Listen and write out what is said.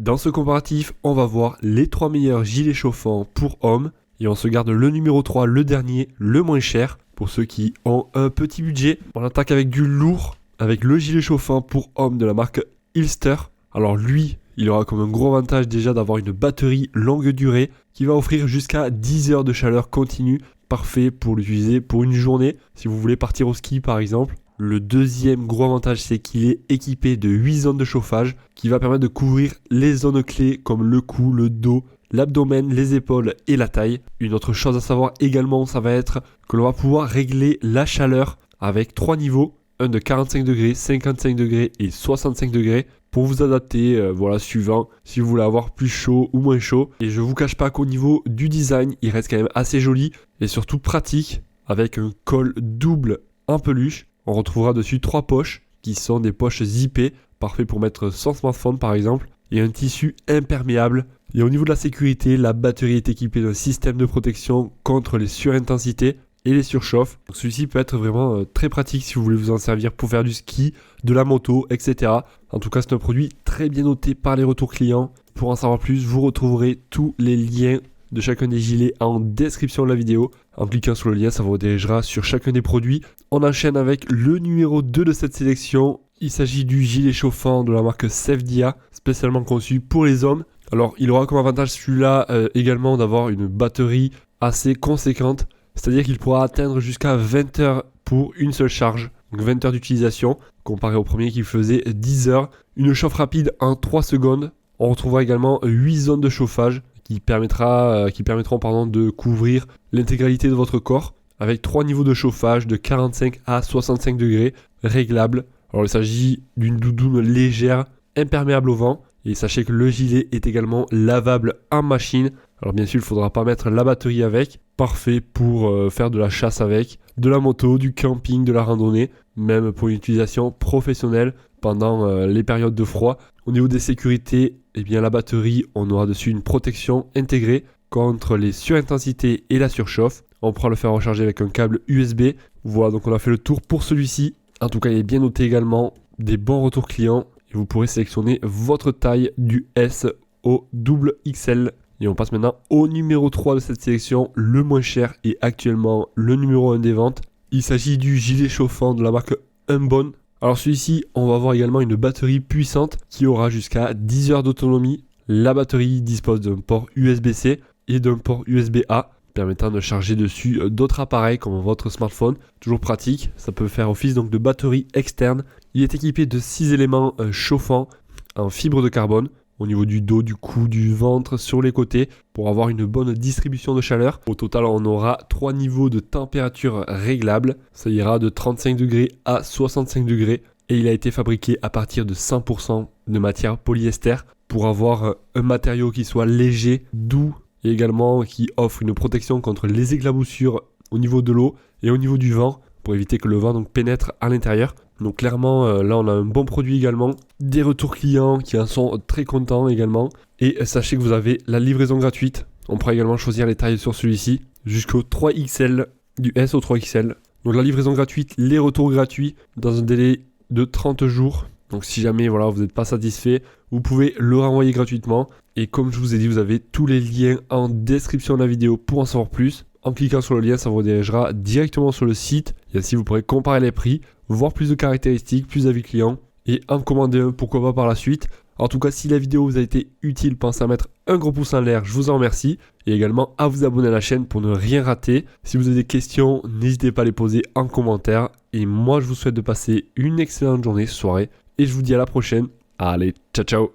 Dans ce comparatif, on va voir les 3 meilleurs gilets chauffants pour hommes. Et on se garde le numéro 3, le dernier, le moins cher. Pour ceux qui ont un petit budget, on attaque avec du lourd, avec le gilet chauffant pour hommes de la marque Ilster. Alors lui, il aura comme un gros avantage déjà d'avoir une batterie longue durée qui va offrir jusqu'à 10 heures de chaleur continue. Parfait pour l'utiliser pour une journée, si vous voulez partir au ski par exemple. Le deuxième gros avantage, c'est qu'il est équipé de 8 zones de chauffage qui va permettre de couvrir les zones clés comme le cou, le dos, l'abdomen, les épaules et la taille. Une autre chose à savoir également, ça va être que l'on va pouvoir régler la chaleur avec 3 niveaux, un de 45 degrés, 55 degrés et 65 degrés pour vous adapter, suivant si vous voulez avoir plus chaud ou moins chaud. Et je vous cache pas qu'au niveau du design, il reste quand même assez joli et surtout pratique avec un col double en peluche. On retrouvera dessus 3 poches qui sont des poches zippées, parfait pour mettre son smartphone par exemple, et un tissu imperméable. Et au niveau de la sécurité, la batterie est équipée d'un système de protection contre les surintensités et les surchauffes. Donc celui-ci peut être vraiment très pratique si vous voulez vous en servir pour faire du ski, de la moto, etc. En tout cas, c'est un produit très bien noté par les retours clients. Pour en savoir plus, vous retrouverez tous les liens de chacun des gilets en description de la vidéo. En cliquant sur le lien, ça vous redirigera sur chacun des produits. On enchaîne avec le numéro 2 de cette sélection. Il s'agit du gilet chauffant de la marque Sevdia, spécialement conçu pour les hommes. Alors, il aura comme avantage celui-là également d'avoir une batterie assez conséquente. C'est-à-dire qu'il pourra atteindre jusqu'à 20 heures pour une seule charge. Donc 20 heures d'utilisation, comparé au premier qui faisait 10 heures. Une chauffe rapide en 3 secondes. On retrouvera également 8 zones de chauffage qui permettront de couvrir l'intégralité de votre corps avec 3 niveaux de chauffage de 45 à 65 degrés réglables. Alors il s'agit d'une doudoune légère, imperméable au vent, et sachez que le gilet est également lavable en machine. Alors bien sûr, il ne faudra pas mettre la batterie avec, parfait pour faire de la chasse avec, de la moto, du camping, de la randonnée, même pour une utilisation professionnelle pendant les périodes de froid. Au niveau des sécurités, la batterie, on aura dessus une protection intégrée contre les surintensités et la surchauffe. On pourra le faire recharger avec un câble USB. Voilà, donc on a fait le tour pour celui-ci. En tout cas, il est bien noté également, des bons retours clients. Et vous pourrez sélectionner votre taille du S au double XL. Et on passe maintenant au numéro 3 de cette sélection, le moins cher et actuellement le numéro 1 des ventes. Il s'agit du gilet chauffant de la marque Unbound. Alors celui-ci, on va avoir également une batterie puissante qui aura jusqu'à 10 heures d'autonomie. La batterie dispose d'un port USB-C et d'un port USB-A permettant de charger dessus d'autres appareils comme votre smartphone. Toujours pratique, ça peut faire office donc de batterie externe. Il est équipé de 6 éléments chauffants en fibre de carbone au niveau du dos, du cou, du ventre, sur les côtés pour avoir une bonne distribution de chaleur. Au total, on aura 3 niveaux de température réglables. Ça ira de 35 degrés à 65 degrés et il a été fabriqué à partir de 100% de matière polyester pour avoir un matériau qui soit léger, doux et également qui offre une protection contre les éclaboussures au niveau de l'eau et au niveau du vent pour éviter que le vent donc pénètre à l'intérieur. Donc clairement, là on a un bon produit également, des retours clients qui en sont très contents également. Et sachez que vous avez la livraison gratuite. On pourra également choisir les tailles sur celui-ci jusqu'au 3XL, du S au 3XL. Donc la livraison gratuite, les retours gratuits dans un délai de 30 jours. Donc si jamais vous n'êtes pas satisfait, vous pouvez le renvoyer gratuitement. Et comme je vous ai dit, vous avez tous les liens en description de la vidéo pour en savoir plus. En cliquant sur le lien, ça vous redirigera directement sur le site. Et ainsi, vous pourrez comparer les prix, voir plus de caractéristiques, plus d'avis clients et en commander un, pourquoi pas par la suite. En tout cas, si la vidéo vous a été utile, pensez à mettre un gros pouce en l'air, je vous en remercie. Et également à vous abonner à la chaîne pour ne rien rater. Si vous avez des questions, n'hésitez pas à les poser en commentaire. Et moi, je vous souhaite de passer une excellente journée, soirée. Et je vous dis à la prochaine. Allez, ciao ciao.